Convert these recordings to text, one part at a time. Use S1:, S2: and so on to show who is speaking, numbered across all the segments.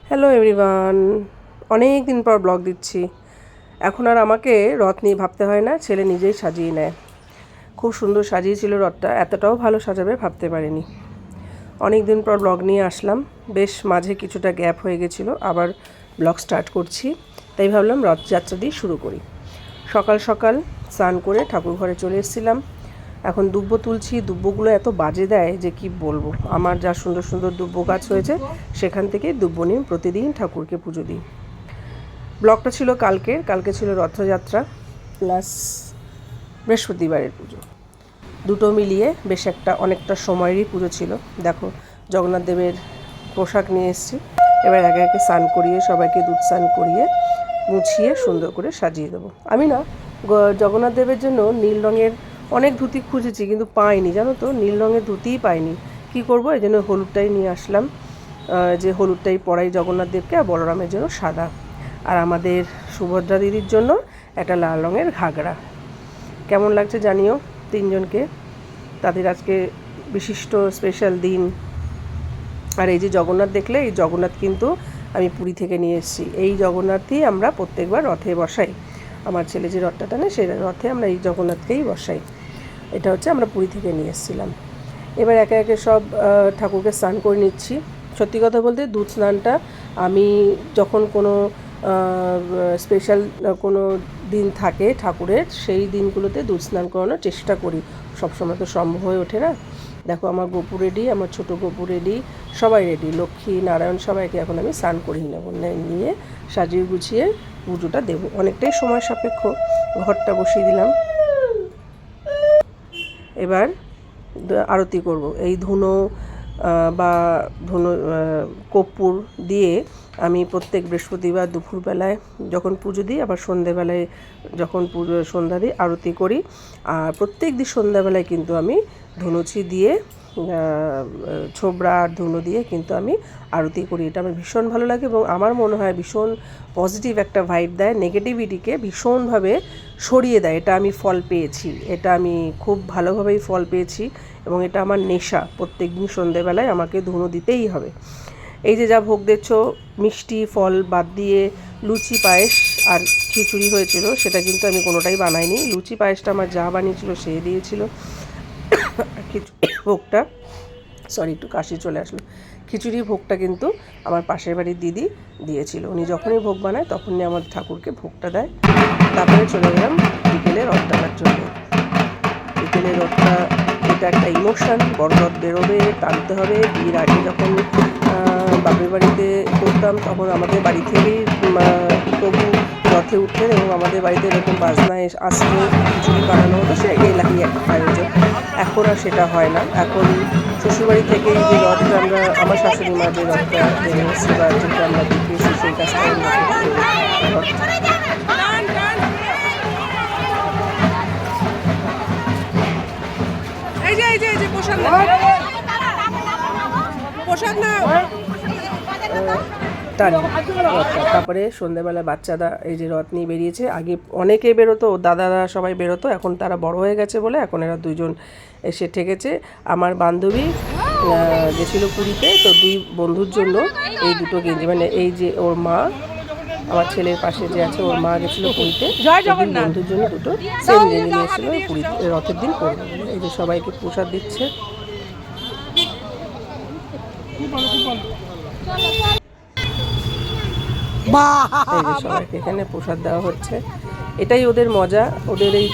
S1: Hello everyone, অনেক দিন পর ব্লগ দিচ্ছি। এখন আর আমাকে রথ নিয়ে ভাবতে হয় না, ছেলে নিজেই সাজিয়ে নেয়। খুব সুন্দর সাজিয়েছিল রথটা, এতটাও ভালো সাজাবে ভাবতে পারিনি। অনেক দিন পর ব্লগ নিয়ে আসলাম, বেশ মাঝে কিছুটা গ্যাপ হয়ে গেছিলো, আবার ব্লগ স্টার্ট করছি। তাই ভাবলাম রথযাত্রা দিয়ে শুরু করি। সকাল সকাল স্নান করে ঠাকুর ঘরে চলে এসেছিলাম। এখন দুব্ব তুলছি, দুব্বগুলো এত বাজে দেয় যে কি বলবো। আমার যা সুন্দর সুন্দর দুব্ব গাছ হয়েছে সেখান থেকে দুব্ব নিয়ে প্রতিদিন ঠাকুরকে পুজো দিই। ব্লগটা ছিল কালকে ছিল রথযাত্রা প্লাস বৃহস্পতিবারের পুজো, দুটো মিলিয়ে বেশ অনেকটা সময়েরই পুজো ছিল। দেখো জগন্নাথ দেবের পোশাক নিয়ে এসেছি, এবার একে একে স্নান করিয়ে সবাইকে দুধ স্নান করিয়ে মুছিয়ে সুন্দর করে সাজিয়ে দেবো। আমি না জগন্নাথ দেবের জন্য নীল রঙের অনেক ধুতি খুঁজেছি কিন্তু পাইনি, জানো তো, নীল রঙের ধুতিই পাইনি। কি করব, এই জন্য হলুদটাই নিয়ে আসলাম, যে হলুদটাই পরাই জগন্নাথ দেবকে, আর বলরামের জন্য সাদা, আর আমাদের সুভদ্রা দিদির জন্য একটা লাল রঙের ঘাগরা। কেমন লাগছে জানিও তিনজনকে, তাদের আজকে বিশিষ্ট স্পেশাল দিন। আর এই যে জগন্নাথ দেখলে, এই জগন্নাথ কিন্তু আমি পুরী থেকে নিয়ে এসেছি। এই জগন্নাথই আমরা প্রত্যেকবার রথে বসাই। আমার ছেলে যে রথটা টানে সেই রথে আমরা এই জগন্নাথকেই বসাই। এটা হচ্ছে আমরা পুরী থেকে নিয়ে এসেছিলাম। এবার একে একে সব ঠাকুরকে স্নান করে নিচ্ছি। সত্যি কথা বলতে দুধ স্নানটা আমি যখন কোনো স্পেশাল কোনো দিন থাকে ঠাকুরের, সেই দিনগুলোতে দুধ স্নান করানোর চেষ্টা করি। সবসময় তো সম্ভব হয়ে ওঠে না। দেখো আমার গোপু রেডি, আমার ছোটো গোপু রেডি, সবাই রেডি, লক্ষ্মী নারায়ণ সবাইকে এখন আমি স্নান করিয়ে নেব, নিয়ে সাজিয়ে গুছিয়ে পুজোটা দেবো। অনেকটাই সময় সাপেক্ষ। ঘরটা বসিয়ে দিলাম, এবার আরতি করব। এই ধুনো বা ধুনো কর্পূর দিয়ে আমি প্রত্যেক বৃহস্পতিবার দুপুরবেলায় যখন পুজো দিই, আবার সন্ধ্যেবেলায় যখন সন্ধ্যা দিই আরতি করি। আর প্রত্যেক দিন সন্ধ্যাবেলায় কিন্তু আমি ধুনুচি দিয়ে ছোবড়া আর ধুনো দিয়ে কিন্তু আমি আরতি করি। এটা আমার ভীষণ ভালো লাগে এবং আমার মনে হয় ভীষণ পজিটিভ একটা ভাইব দেয়, নেগেটিভিটিকে ভীষণভাবে সরিয়ে দেয়। এটা আমি ফল পেয়েছি, এটা আমি খুব ভালোভাবেই ফল পেয়েছি এবং এটা আমার নেশা। প্রত্যেক দিন সন্ধ্যেবেলায় আমাকে ধুনো দিতেই হবে। এই যে যা ভোগ দিচ্ছ, মিষ্টি ফল বাদ দিয়ে লুচি পায়েস আর খিচুড়ি হয়েছিল, সেটা কিন্তু আমি কোনোটাই বানাইনি। লুচি পায়েসটা আমার যা বানিয়েছিল সে দিয়েছিল। খিচুড়ি ভোগটা, একটু কাশি চলে আসলো। খিচুড়ি ভোগটা কিন্তু আমার পাশের বাড়ির দিদি দিয়েছিল। উনি যখনই ভোগ বানায় তখনই আমার ঠাকুরকে ভোগটা দেয়। তারপরে চলে গেলাম বিকেলে রথ টানার জন্য। বিকেলে রথটা, এটা একটা ইমোশন। বড় রথ বেরোবে, টানতে হবে। বিয়ের আগে যখন বাপের বাড়িতে করতাম তখন আমাদের বাড়ি থেকেই প্রভু রথে উঠতেন এবং আমাদের বাড়িতে এরকম বাজনা আসতো, খিচুড়ি বানানো হতো, সে এলাহি একটা আয়োজন। এখন আর সেটা হয় না। এখন শ্বশুরবাড়ি থেকেই যে রথটা আমরা, আমার শাশুড়ি মা যে রথটা টেনে এসেছি বা যেটা আমরা দেখিয়েছি, সেই কাজটা টানি রথটা। তারপরে সন্ধ্যেবেলা বাচ্চারা এই যে রথ নিয়ে বেরিয়েছে। আগে অনেকে বেরোতো, দাদারা সবাই বেরোতো, এখন তারা বড় হয়ে গেছে বলে এখন এরা দুজন এসে ঠেকেছে। আমার বান্ধবী গেছিলো পুরীতে, তো দুই বন্ধুর জন্য এই দুটো গেঞ্জি, মানে এই যে ওর মা, আমার ছেলের পাশে যে আছে ওর মা গেছিলো পুরীতে, বন্ধুর জন্য দুটো সেম গেঞ্জি নিয়ে এসেছিলো পুরীতে রথের দিন পরবে। এই যে সবাইকে প্রসাদ দিচ্ছে। এই যে সবাইকে এখানে প্রসাদ দেওয়া হচ্ছে। এটাই ওদের মজা। ওদের এই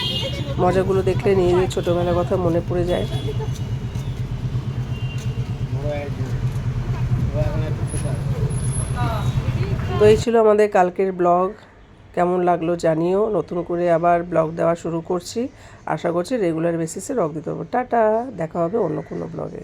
S1: মজাগুলো দেখলে নিজেদের ছোটোবেলার কথা মনে পড়ে যায়। তো এই ছিল আমাদের কালকের ব্লগ। কেমন লাগলো জানিও। নতুন করে আবার ব্লগ দেওয়া শুরু করছি, আশা করছি রেগুলার বেসিসে ব্লগ দিতে পারবো। টাটা, দেখা হবে অন্য কোনো ব্লগে।